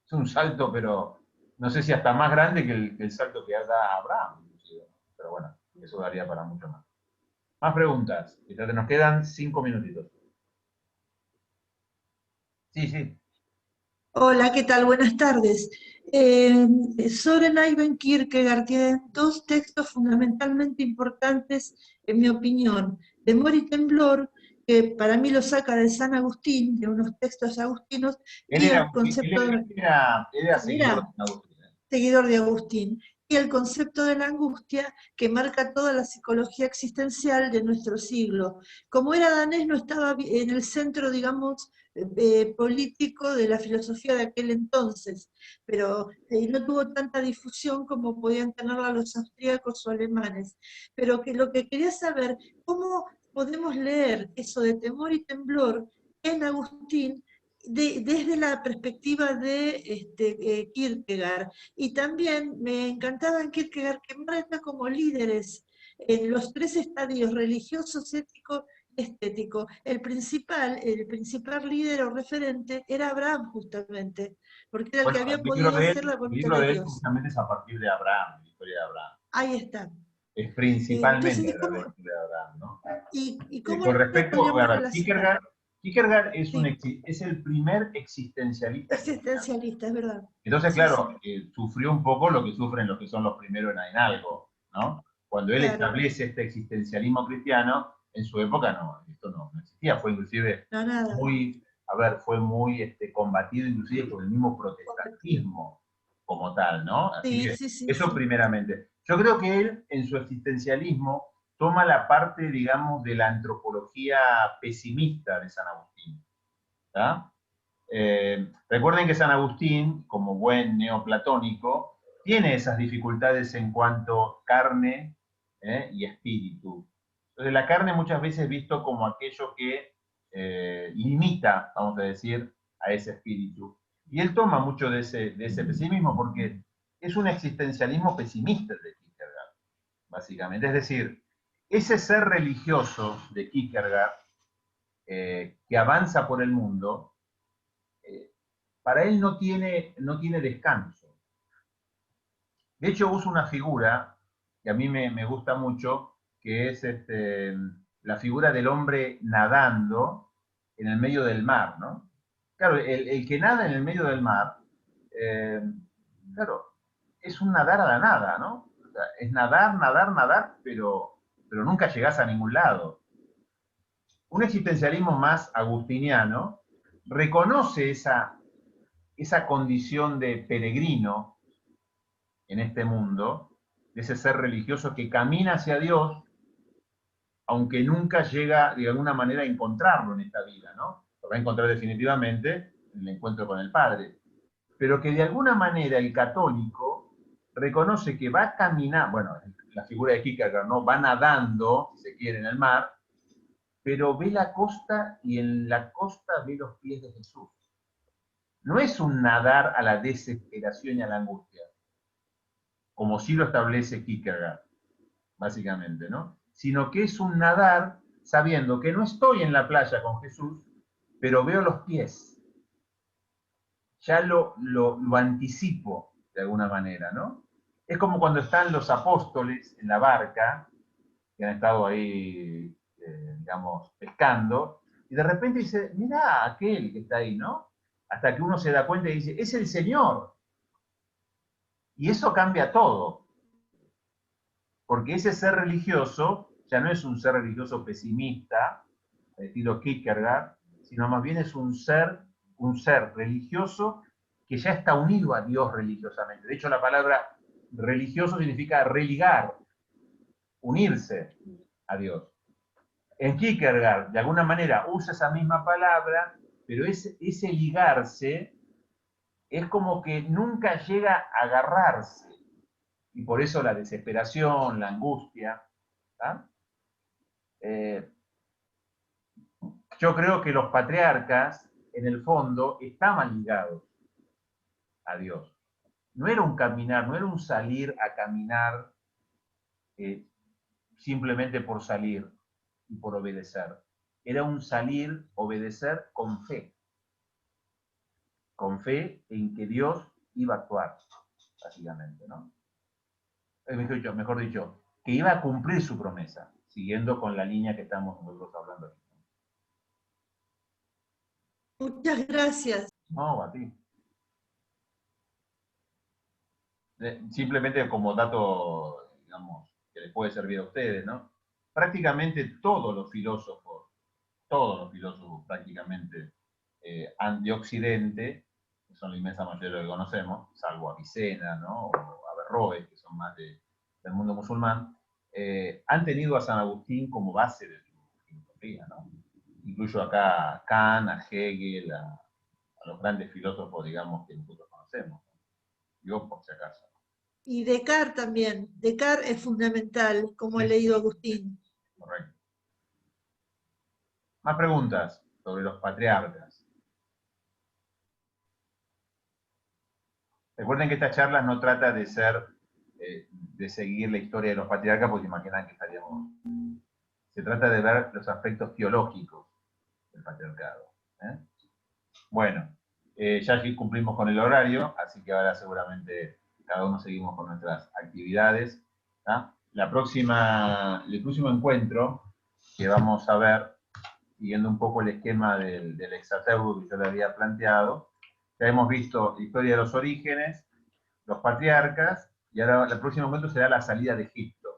Es un salto, pero no sé si hasta más grande que el salto que da Abraham, inclusive. Pero bueno, eso daría para mucho más. Más preguntas. Nos quedan 5 minutitos. Sí, sí. Hola, ¿qué tal? Buenas tardes. Søren Eivind Kierkegaard tiene dos textos fundamentalmente importantes, en mi opinión. Temor y temblor, que para mí lo saca de San Agustín, de unos textos agustinos, y el concepto era seguidor de Agustín. Seguidor de Agustín. Y el concepto de la angustia que marca toda la psicología existencial de nuestro siglo. Como era danés, no estaba en el centro, digamos, político de la filosofía de aquel entonces, pero no tuvo tanta difusión como podían tenerla los austríacos o alemanes. Pero que lo que quería saber, ¿cómo podemos leer eso de temor y temblor en Agustín desde la perspectiva de Kierkegaard? Y también me encantaba en Kierkegaard que marca como líderes en los 3 estadios: religiosos, éticos, estético. El principal líder o referente era Abraham, justamente, porque era el que había podido hacer la voluntad de Dios. Justamente es a partir de Abraham, la historia de Abraham. Ahí está. Es principalmente la historia de Abraham, ¿no? ¿Y cómo con respecto a Kierkegaard es el primer existencialista. Existencialista, es verdad. Entonces, claro, sufrió un poco lo que sufren los que son los primeros en algo, ¿no? Cuando él establece este existencialismo cristiano, en su época esto no existía, fue inclusive fue muy combatido inclusive por el mismo protestantismo como tal, ¿no? Así eso primeramente. Yo creo que él, en su existencialismo, toma la parte, digamos, de la antropología pesimista de San Agustín. Recuerden que San Agustín, como buen neoplatónico, tiene esas dificultades en cuanto a carne y espíritu. Entonces la carne muchas veces es visto como aquello que limita, vamos a decir, a ese espíritu. Y él toma mucho de ese pesimismo porque es un existencialismo pesimista de Kierkegaard, básicamente. Es decir, ese ser religioso de Kierkegaard que avanza por el mundo, para él no tiene descanso. De hecho, usa una figura que a mí me gusta mucho, que es la figura del hombre nadando en el medio del mar, ¿no? Claro, el que nada en el medio del mar, claro, es un nadar a la nada, ¿no? O sea, es nadar, pero nunca llegás a ningún lado. Un existencialismo más agustiniano reconoce esa condición de peregrino en este mundo, de ese ser religioso que camina hacia Dios, aunque nunca llega de alguna manera a encontrarlo en esta vida, ¿no? Lo va a encontrar definitivamente en el encuentro con el Padre. Pero que de alguna manera el católico reconoce que va a caminar, bueno, la figura de Kierkegaard, ¿no? Va nadando, si se quiere, en el mar, pero ve la costa y en la costa ve los pies de Jesús. No es un nadar a la desesperación y a la angustia, como sí lo establece Kierkegaard, básicamente, ¿no? Sino que es un nadar sabiendo que no estoy en la playa con Jesús, pero veo los pies. Ya lo anticipo de alguna manera, ¿no? Es como cuando están los apóstoles en la barca, que han estado ahí, digamos, pescando, y de repente dice, mira aquel que está ahí, ¿no? Hasta que uno se da cuenta y dice, es el Señor. Y eso cambia todo. Porque ese ser religioso ya no es un ser religioso pesimista, estilo Kierkegaard, sino más bien es un ser religioso que ya está unido a Dios religiosamente. De hecho, la palabra religioso significa religar, unirse a Dios. En Kierkegaard, de alguna manera, usa esa misma palabra, pero ese ligarse es como que nunca llega a agarrarse. Y por eso la desesperación, la angustia. Yo creo que los patriarcas, en el fondo, estaban ligados a Dios. No era un caminar, no era un salir a caminar simplemente por salir y por obedecer. Era un salir, obedecer con fe. Con fe en que Dios iba a actuar, básicamente, ¿no? Mejor dicho, que iba a cumplir su promesa, siguiendo con la línea que estamos nosotros hablando aquí. Muchas gracias. No, a ti. Simplemente como dato, digamos, que les puede servir a ustedes, ¿no? Prácticamente todos los filósofos prácticamente de Occidente, que son la inmensa mayoría que conocemos, salvo Avicena, ¿no? O Averroes, que son más del mundo musulmán, han tenido a San Agustín como base de su filosofía, ¿no? Incluyo acá a Kant, a Hegel, a los grandes filósofos, digamos, que nosotros conocemos. Yo, por si acaso. Y Descartes también. Descartes es fundamental, como ha leído Agustín. Correcto. Más preguntas sobre los patriarcas. Recuerden que esta charla no trata de de seguir la historia de los patriarcas, porque imaginan que estaríamos... Se trata de ver los aspectos teológicos del patriarcado. Bueno, ya aquí cumplimos con el horario, así que ahora seguramente cada uno seguimos con nuestras actividades. El próximo encuentro que vamos a ver, siguiendo un poco el esquema del Hexateudo que yo le había planteado, ya hemos visto la historia de los orígenes, los patriarcas, y ahora el próximo encuentro será la salida de Egipto.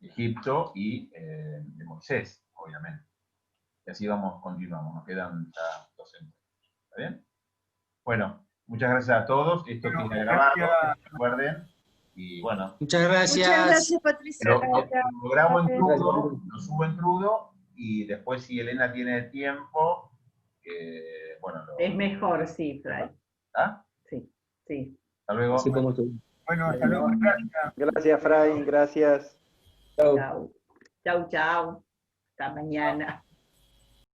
Egipto y de Moisés, obviamente. Y así continuamos, nos quedan ya 2 encuentros. ¿Está bien? Bueno, muchas gracias a todos. Esto queda grabado, recuerden. Y bueno. Muchas gracias. Muchas gracias, Patricia. Lo grabo en crudo, lo subo en crudo, y después si Elena tiene tiempo, bueno. Es mejor, sí, Fray. ¿Ah? Sí, sí. Hasta luego. Así como tú. Bueno, hasta luego. Gracias. Gracias, Fray. Gracias. Chao. Chao, chao. Hasta mañana.